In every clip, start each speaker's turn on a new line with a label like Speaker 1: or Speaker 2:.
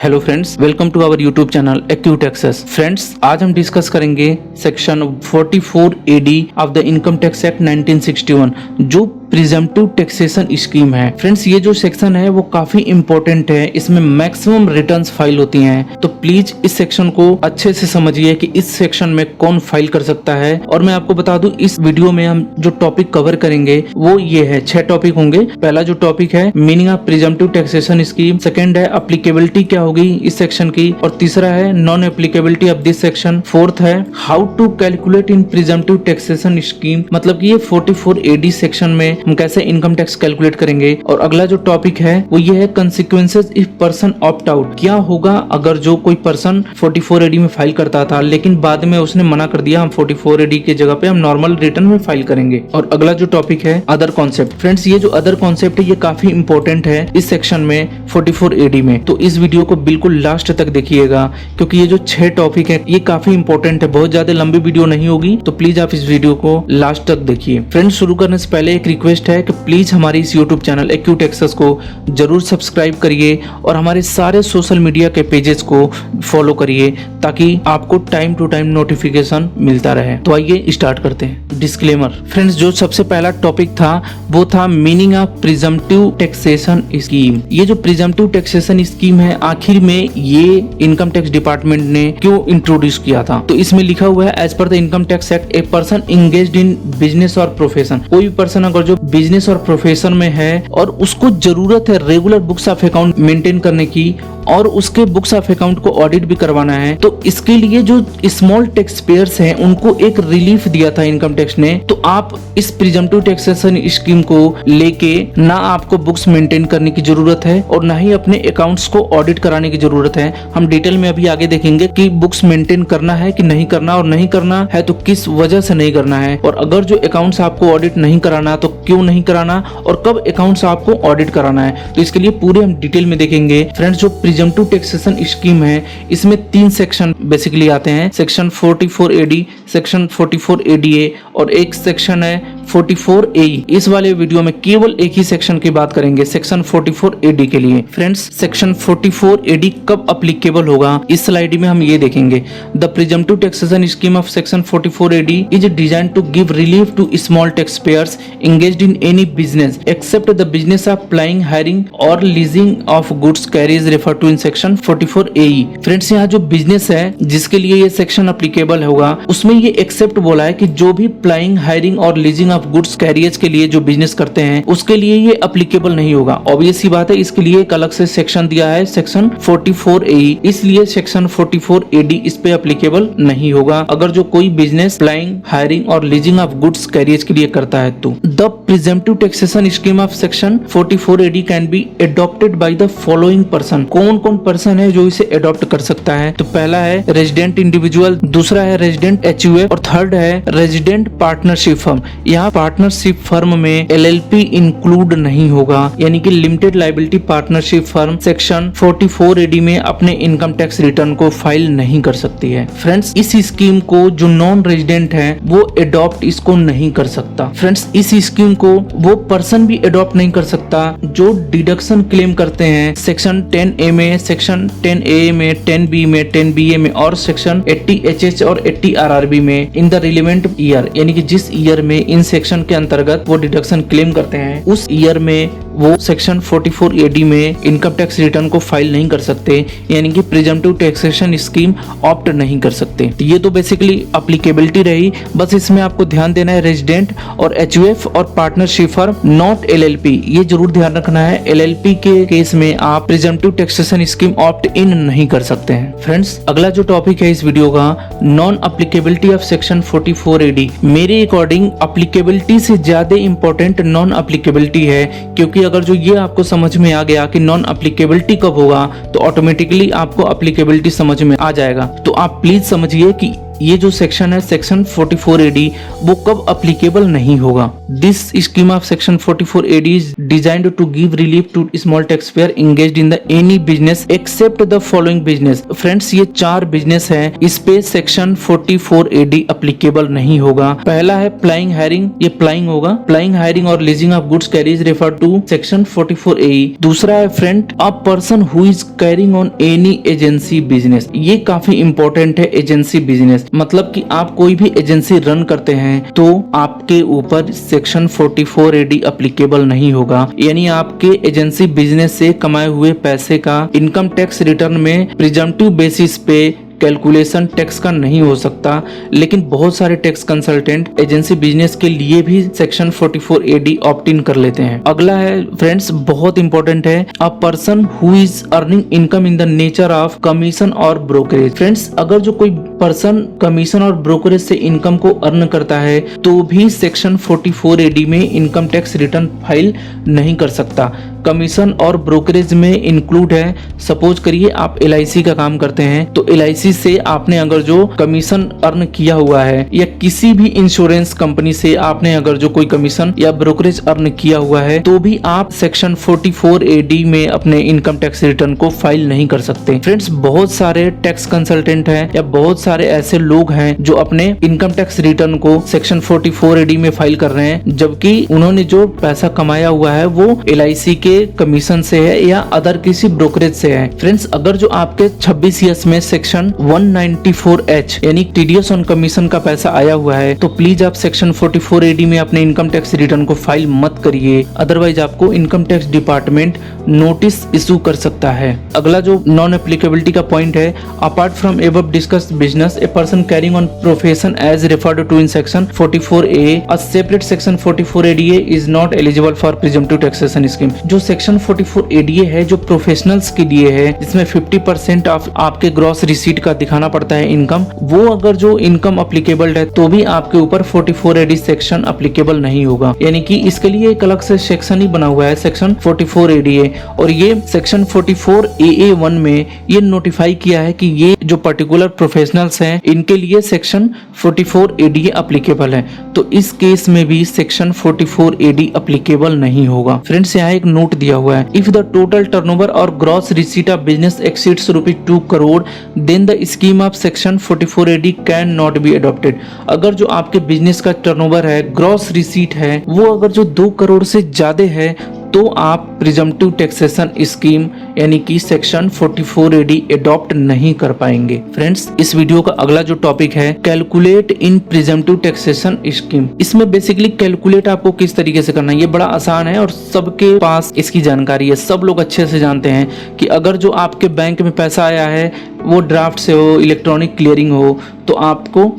Speaker 1: Hello friends, welcome to our YouTube channel acute access. Friends, आज हम discuss करेंगे section 44 AD of the income tax act 1961 जो presumptive taxation scheme है। Friends, ये जो section है वो काफी इंपॉर्टेंट है, इसमें मैक्सिमम रिटर्न्स फाइल होती हैं, तो प्लीज इस सेक्शन को अच्छे से समझिए कि इस सेक्शन में कौन फाइल कर सकता है। और मैं आपको बता दूं, इस वीडियो में हम जो टॉपिक कवर करेंगे वो ये है, 6 टॉपिक होंगे। पहला जो टॉपिक है meaning of presumptive taxation scheme, second है एप्लीकेबिलिटी क्या होगी इस सेक्शन की, और तीसरा है non applicability of this section, fourth है how to calculate in presumptive taxation scheme, मतलब कि ये 44 एडी सेक्शन में हम कैसे इनकम टैक्स कैलकुलेट करेंगे। और अगला जो टॉपिक है वो ये है consequences if person opt out, क्या होगा अगर जो कोई पर्सन 44 एडी में फाइल करता था लेकिन बाद में उसने मना कर दिया, हम 44 एडी की जगह पे हम नॉर्मल रिटर्न में फाइल करेंगे। और अगला जो टॉपिक है अदर कॉन्सेप्ट। फ्रेंड्स, ये जो अदर कॉन्सेप्ट है ये काफी इंपॉर्टेंट है इस सेक्शन में 44 एडी में, तो इस वीडियो को बिल्कुल लास्ट तक देखिएगा क्योंकि ये जो 6 टॉपिक है ये काफी इंपॉर्टेंट है। बहुत ज्यादा लंबी वीडियो नहीं होगी, तो प्लीज आप इस वीडियो को लास्ट तक देखिए। फ्रेंड्स, शुरू करने से पहले एक रिक्वेस्ट है कि प्लीज हमारे इस यूट्यूब चैनल एक्यूट एक्सेस को जरूर सब्सक्राइब करिए और हमारे सारे सोशल मीडिया के पेजेस को फॉलो करिए ताकि आपको टाइम टू टाइम नोटिफिकेशन मिलता रहे। तो आइए स्टार्ट करते हैं। डिस्क्लेमर। फ्रेंड्स, जो सबसे पहला टॉपिक था वो था meaning of presumptive taxation scheme. ये जो प्रिजम्पटिव टैक्सेशन स्कीम है आखिर में ये इनकम टैक्स डिपार्टमेंट ने क्यों इंट्रोड्यूस किया था, तो इसमें लिखा हुआ है as per the income tax act a person engaged in business और प्रोफेशन, कोई भी पर्सन अगर जो बिजनेस और प्रोफेशन में है और उसको जरूरत है regular books of account maintain करने की और उसके बुक्स ऑफ अकाउंट को ऑडिट भी करवाना है, तो इसके लिए जो स्मॉल टैक्स पेयर्स हैं उनको एक रिलीफ दिया था इनकम टैक्स ने। तो आप इस प्रिजम्पटिव टैक्सेशन स्कीम को लेके ना आपको बुक्स मेंटेन करने की जरूरत है और ना ही अपने अकाउंट्स को ऑडिट कराने की जरूरत है। हम डिटेल में अभी आगे देखेंगे कि बुक्स मेंटेन करना है कि नहीं करना, और नहीं करना है तो किस वजह से नहीं करना है, और अगर जो अकाउंट्स आपको ऑडिट नहीं कराना तो क्यों नहीं कराना, और कब अकाउंट्स आपको ऑडिट कराना है, तो इसके लिए पूरे हम डिटेल में देखेंगे। फ्रेंड्स, जो प्रिजम्पटिव टैक्सेशन स्कीम है इसमें 3 सेक्शन बेसिकली आते हैं, सेक्शन 44 एडी, सेक्शन 44 एडीए और एक सेक्शन है 44 एई। इस वाले वीडियो में केवल एक ही सेक्शन की बात करेंगे, सेक्शन 44 एडी के लिए। फ्रेंड्स, सेक्शन 44 एडी कब अप्लीकेबल होगा इस स्लाइड में हम ये देखेंगे। The presumptive taxation scheme of section 44 AD is design to give relief to small tax payers engaged in any business except the business of applying, hiring or leasing of goods carries referred to in section 44 AE। Friends, यहाँ जो business है जिसके लिए ये section applicable होगा उसमें ये accept बोला है कि जो भी अप्लाइंग, हायरिंग और लीजिंग ऑफ गुड्स कैरियर्स के लिए जो बिजनेस करते हैं उसके लिए ये अप्लीकेबल नहीं होगा। ऑब्वियस सी बात है, इसके लिए एक अलग से सेक्शन दिया है सेक्शन 44 AE, इसलिए सेक्शन 44 AD इस पे अप्लीकेबल नहीं होगा अगर जो कोई बिजनेस अप्लाइंग, हायरिंग और लीजिंग ऑफ गुड्स कैरियर्स के लिए करता है। तो The presumptive taxation scheme of section 44 AD can be adopted by the following person। कौन कौन पर्सन है जो इसे अडॉप्ट कर सकता है, तो पहला है रेजिडेंट इंडिविजुअल, दूसरा है रेजिडेंट HUF और थर्ड है रेजिडेंट पार्टनरशिप फर्म। यहाँ पार्टनरशिप फर्म में LLP इंक्लूड नहीं होगा, यानी कि limited liability partnership firm section 44 AD में अपने इनकम टैक्स रिटर्न को फाइल नहीं कर सकती है। फ्रेंड्स, इस स्कीम को जो नॉन रेजिडेंट है वो अडॉप्ट इसको नहीं कर सकता। फ्रेंड्स, इस स्कीम को वो पर्सन भी अडॉप्ट नहीं कर सकता जो डिडक्शन क्लेम करते हैं सेक्शन 10A में, सेक्शन 10A में, 10B में, 10BA में और सेक्शन 80HH और 80 RRB में इन द रिलेवेंट ईयर, यानी कि जिस ईयर में इन सेक्शन के अंतर्गत वो डिडक्शन क्लेम करते हैं उस ईयर में वो सेक्शन 44 AD में इनकम टैक्स रिटर्न को फाइल नहीं कर सकते, यानी कि प्रिजम्पटिव टैक्सेशन स्कीम ऑप्ट नहीं कर सकते। तो ये तो बेसिकली अप्लीकेबिलिटी रही, बस इसमें आपको ध्यान देना है रेजिडेंट और HUF और पार्टनरशिप फर्म, नॉट LLP, ये जरूर ध्यान रखना है। LLP के केस में आप प्रिजम्पटिव टैक्सेशन स्कीम ऑप्ट इन नहीं कर सकते हैं। फ्रेंड्स, अगला जो टॉपिक है इस वीडियो का non applicability of section 44 AD। मेरे अकॉर्डिंग अप्लीकेबिलिटी से ज्यादा इंपॉर्टेंट नॉन अप्लीकेबिलिटी है, क्योंकि अगर जो ये आपको समझ में आ गया कि नॉन अप्लीकेबिलिटी कब होगा तो ऑटोमेटिकली आपको अप्लीकेबिलिटी समझ में आ जाएगा। तो आप प्लीज समझिए कि ये जो सेक्शन है सेक्शन 44 एडी वो कब अप्लीकेबल नहीं होगा। This scheme of section 44 AD is designed to give relief to small tax payer engaged in the any business except the following business. Friends ये 4 बिजनेस है, इस पे सेक्शन 44 एडी अप्लीकेबल नहीं होगा। पहला है प्लाइंग हायरिंग, ये प्लाइंग होगा। प्लाइंग हायरिंग और leasing of goods carriage refer to section 44 A. दूसरा है friend a person who is carrying on any agency business, ये काफी इंपॉर्टेंट है। एजेंसी बिजनेस मतलब कि आप कोई भी एजेंसी रन करते हैं तो आपके ऊपर सेक्शन 44 एडी अप्लीकेबल नहीं होगा, यानी आपके एजेंसी बिजनेस से कमाए हुए पैसे का इनकम टैक्स रिटर्न में प्रिजम्पटिव बेसिस पे कैलकुलेशन टैक्स का नहीं हो सकता। लेकिन बहुत सारे टैक्स कंसल्टेंट एजेंसी बिजनेस के लिए भी सेक्शन 44 एडी ऑप्ट इन कर लेते हैं। अगला है फ्रेंड्स बहुत इंपॉर्टेंट है अ person who is earning income in the nature of commission और ब्रोकरेज। फ्रेंड्स अगर जो कोई पर्सन कमीशन और ब्रोकरेज से इनकम को अर्न करता है तो भी सेक्शन 44 एडी में इनकम टैक्स रिटर्न फाइल नहीं कर सकता। कमीशन और ब्रोकरेज में इंक्लूड है, सपोज करिए आप LIC का काम करते हैं तो LIC से आपने अगर जो कमीशन अर्न किया हुआ है या किसी भी इंश्योरेंस कंपनी से आपने अगर जो कोई कमीशन या ब्रोकरेज अर्न किया हुआ है तो भी आप सेक्शन 44 एडी में अपने इनकम टैक्स रिटर्न को फाइल नहीं कर सकते। फ्रेंड्स बहुत सारे टैक्स कंसल्टेंट हैं या बहुत सारे ऐसे लोग हैं जो अपने इनकम टैक्स रिटर्न को सेक्शन 44 एडी में फाइल कर रहे हैं, जबकि उन्होंने जो पैसा कमाया हुआ है वो LIC के कमीशन से है या अदर किसी ब्रोकरेज से है। फ्रेंड्स अगर जो आपके 26 ईयर्स में सेक्शन 194H यानी टीडीएस ऑन कमीशन का पैसा आया हुआ है तो प्लीज आप सेक्शन 44 एडी में अपने इनकम टैक्स रिटर्न को फाइल मत करिए, अदरवाइज आपको income tax department notice issue कर सकता है। अगला जो नॉन एप्लीकेबिलिटी का पॉइंट है apart from above discussed business a person carrying on profession as referred to in section 44A a separate section 44 ADA is not eligible for presumptive taxation scheme. जो section 44 ADA है जो professionals के लिए है जिसमें 50% of आपके gross receipt का दिखाना पड़ता है इनकम, वो अगर जो इनकम अप्लीकेबल है तो भी आपके ऊपर 44 एडी सेक्शन अप्लीकेबल नहीं होगा, यानी कि इसके लिए एक अलग से सेक्शन ही बना हुआ है सेक्शन 44 एडीए। और ये सेक्शन 44 AA1 में ये नोटिफाई किया है कि ये जो पर्टिकुलर प्रोफेशनल्स हैं इनके लिए सेक्शन 44 एडीए अप्लीकेबल है, तो इस केस में भी सेक्शन 44 एडी अप्लीकेबल नहीं होगा। फ्रेंड्स यहाँ एक नोट दिया हुआ है इफ द टोटल टर्नओवर और gross receipt of business exceeds ₹2 crore then the scheme of section 44 AD can not be adopted. अगर जो आपके बिजनेस का टर्नओवर है, ग्रॉस रिसीट है, वो अगर जो 2 करोड़ से ज्यादा है तो आप प्रिजम्पटिव टैक्सेशन स्कीम यानी कि सेक्शन 44 एडी अडॉप्ट नहीं कर पाएंगे। फ्रेंड्स इस वीडियो का अगला जो टॉपिक है calculate in presumptive taxation scheme. इसमें बेसिकली कैलकुलेट आपको किस तरीके से करना है ये बड़ा आसान है और सबके पास इसकी जानकारी है, सब लोग अच्छे से जानते हैं कि अगर जो आपके बैंक में पैसा आया है वो ड्राफ्ट से हो, इलेक्ट्रॉनिक क्लियरिंग हो, तो आपको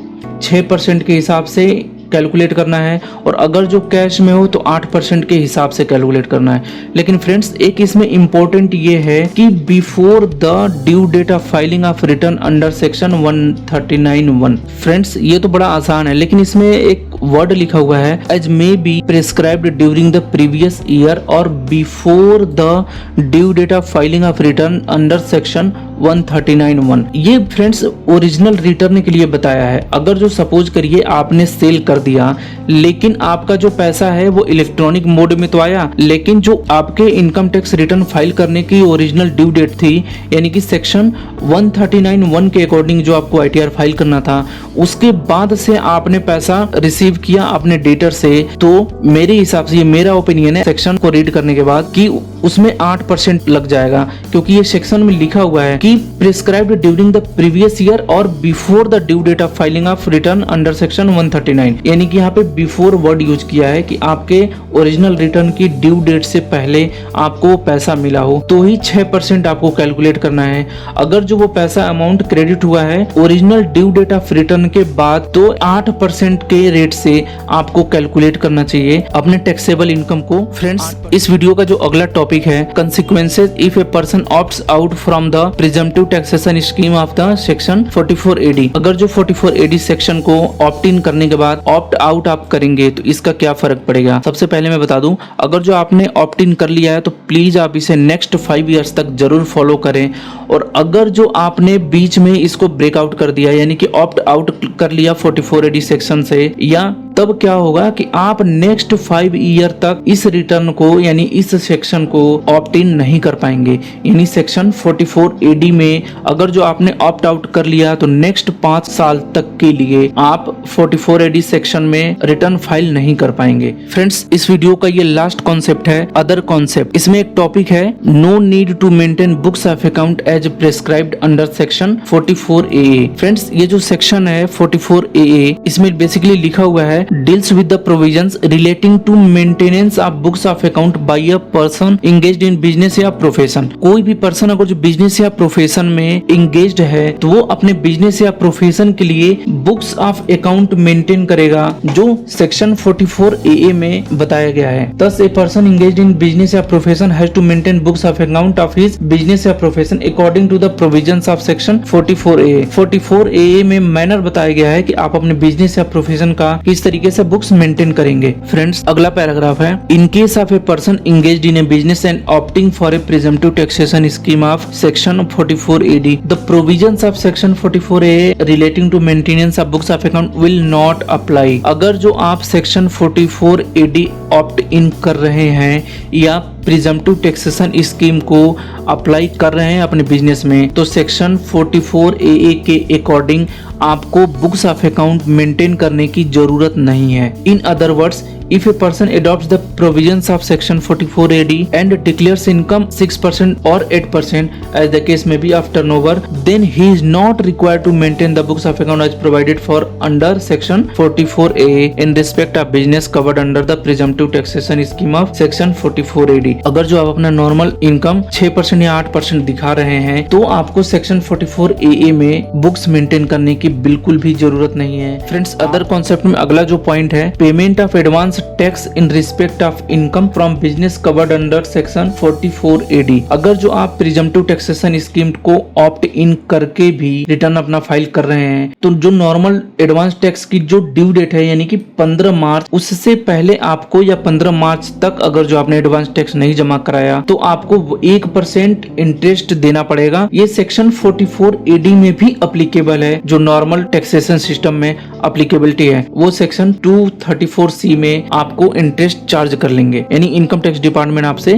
Speaker 1: 6% के हिसाब से कैलकुलेट करना है और अगर जो कैश में हो तो 8% के हिसाब से कैलकुलेट करना है। लेकिन फ्रेंड्स एक इसमें इंपॉर्टेंट ये है कि before the due date of filing of return under section 139(1). Friends ये तो बड़ा आसान है लेकिन इसमें एक वर्ड लिखा हुआ है as may be prescribed during the previous year और before the due date of filing of return under section 139(1). ये फ्रेंड्स ओरिजिनल रिटर्न के लिए बताया है। अगर जो सपोज करिए आपने सेल कर दिया लेकिन आपका जो पैसा है वो इलेक्ट्रॉनिक मोड में तो आया, लेकिन जो आपके इनकम टैक्स रिटर्न फाइल करने की ओरिजिनल ड्यू डेट थी यानी कि सेक्शन 139(1) के अकॉर्डिंग जो आपको ITR फाइल करना था उसके बाद से आपने पैसा रिसीव किया अपने डेटर से, तो मेरे हिसाब से ये मेरा ओपिनियन है सेक्शन को रीड करने के बाद कि उसमें 8% लग जाएगा, क्योंकि ये सेक्शन में लिखा हुआ है कि prescribed during the previous year और before the due date of filing of return under section 139, यानी कि यहाँ पे बिफोर वर्ड यूज किया है कि आपके ओरिजिनल रिटर्न की ड्यू डेट से पहले आपको पैसा मिला हो तो ही 6% आपको कैलकुलेट करना है। अगर जो वो पैसा अमाउंट क्रेडिट हुआ है original due date of return के बाद तो 8% के रेट से आपको कैलकुलेट करना चाहिए अपने टैक्सेबल इनकम को। फ्रेंड्स इस वीडियो का जो अगला टॉपिक है consequences if a person opts out from the presumptive taxation scheme of the section 44 AD. अगर जो 44 एडी सेक्शन को ऑप्ट इन करने के बाद ऑप्ट आउट आप करेंगे तो इसका क्या फर्क पड़ेगा। सबसे पहले मैं बता दूं, अगर जो आपने ऑप्ट इन कर लिया है तो प्लीज आप इसे नेक्स्ट 5 इयर्स तक जरूर फॉलो करें और अगर जो आपने बीच में इसको ब्रेकआउट कर दिया यानी कि ऑप्ट आउट कर लिया 44AD सेक्शन से, या तब क्या होगा कि आप नेक्स्ट 5 ईयर तक इस रिटर्न को यानी इस सेक्शन को ऑप्ट इन नहीं कर पाएंगे। यानी सेक्शन 44AD में अगर जो आपने ऑप्ट आउट कर लिया तो नेक्स्ट 5 साल तक के लिए आप 44AD सेक्शन में रिटर्न फाइल नहीं कर पाएंगे। फ्रेंड्स, इस वीडियो का ये लास्ट कॉन्सेप्ट है, अदर कॉन्सेप्ट। इसमें एक टॉपिक है no need to maintain books of account as prescribed under section 44AA। Friends, ये जो सेक्शन है 44AA, इसमें बेसिकली लिखा हुआ है deals with the provisions relating to maintenance of books of account by a person engaged in business या profession. कोई भी पर्सन अगर जो बिजनेस या प्रोफेशन में इंगेज्ड है तो वो अपने बिजनेस या प्रोफेशन के लिए बुक्स ऑफ अकाउंट मेंटेन करेगा जो सेक्शन 44AA में बताया गया है। Thus a person engaged in business या profession has to maintain books of account of his business या profession according to the provisions of section 44AA। 44AA में manner बताया गया है कि आप अपने बिजनेस या प्रोफेशन का किस तरीके से बुक्स मेंटेन करेंगे। फ्रेंड्स, अगला पैराग्राफ है in case of a person engaged in a business and opting for a presumptive taxation scheme of section 44AD the provisions of section 44AA relating to maintenance of books of account will not apply. अगर जो आप section 44AD opt इन कर रहे हैं या presumptive taxation scheme को apply कर रहे हैं अपने बिजनेस में तो सेक्शन 44AA के अकॉर्डिंग आपको बुक्स ऑफ अकाउंट मेंटेन करने की जरूरत नहीं है। In other words, if a person adopts the provisions of section 44AD and declares income 6% or 8% as the case may be of turnover, then he is not required to maintain the books of account as provided for under section 44AA in respect of business covered under the presumptive taxation scheme of section 44AD। अगर जो आप अपना normal income 6% या 8% दिखा रहे हैं तो आपको सेक्शन 44AA में बुक्स मेंटेन करने की बिल्कुल भी जरूरत नहीं है। फ्रेंड्स, अदर कॉन्सेप्ट में अगला जो पॉइंट है payment of advance tax in respect of income from business covered under section 44AD। अगर जो आप प्रिजम्पटिव टैक्सेशन स्कीम को ऑप्ट इन करके भी रिटर्न अपना फाइल कर रहे हैं तो जो नॉर्मल एडवांस टैक्स की जो ड्यू डेट है यानी कि 15 मार्च, उससे पहले आपको या 15 मार्च तक अगर जो आपने एडवांस टैक्स नहीं जमा कराया तो आपको 1% इंटरेस्ट देना पड़ेगा। ये सेक्शन 44AD में भी अप्लीकेबल है। जो नॉर्मल टैक्सेशन सिस्टम में अप्लीकेबिलिटी है वो सेक्शन 234C में आपको इंटरेस्ट चार्ज कर लेंगे। यानी इनकम टैक्स डिपार्टमेंट आपसे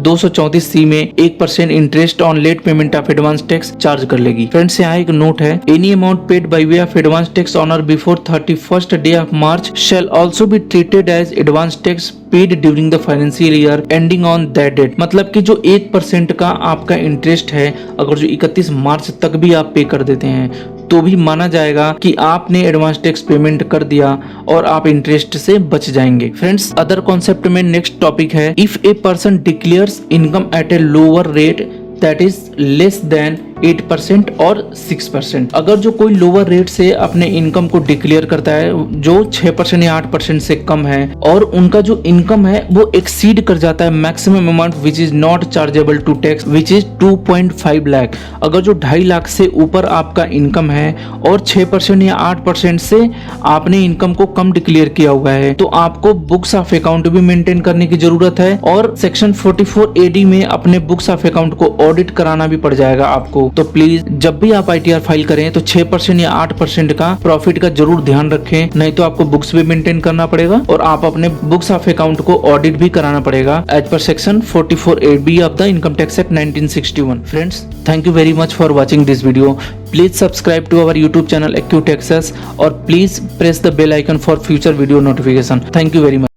Speaker 1: 234C में 1% interest on late payment of advance tax charge कर लेगी। फ्रेंड्स, यहाँ एक नोट है, any amount paid by way of advance tax on or before 31st day of March shall also be treated as advance tax paid during the financial year ending on that date. मतलब कि जो 1% का आपका interest है अगर जो 31 मार्च तक भी आप पे कर देते हैं तो भी माना जाएगा कि आपने एडवांस टैक्स पेमेंट कर दिया और आप इंटरेस्ट से बच जाएंगे। फ्रेंड्स, अदर कॉन्सेप्ट में नेक्स्ट टॉपिक है if a person declares income eight a lower rate that is less than 8% और 6%। अगर जो कोई लोअर रेट से अपने इनकम को डिक्लेयर करता है जो 6% या 8% से कम है और उनका जो इनकम है वो एक्सीड कर जाता है maximum amount which is not chargeable to tax which is 2.5 lakh. अगर जो 2.5 लाख से ऊपर आपका इनकम है और 6% या 8% से आपने इनकम को कम डिक्लेयर किया हुआ है तो आपको बुक्स ऑफ अकाउंट भी मेंटेन करने की जरूरत है और सेक्शन 44AD में अपने बुक्स ऑफ अकाउंट को ऑडिट कराना भी पड़ जाएगा आपको। तो प्लीज जब भी आप ITR फाइल करें तो 6% या 8% का प्रॉफिट का जरूर ध्यान रखें, नहीं तो आपको बुक्स भी मेंटेन करना पड़ेगा और आप अपने बुक्स ऑफ अकाउंट को ऑडिट भी कराना पड़ेगा एज पर section 44AB of the income tax act 1961। Friends, thank you very much for watching this video. Please subscribe to our YouTube channel acute access और please press the bell icon for future video notification. Thank you very much.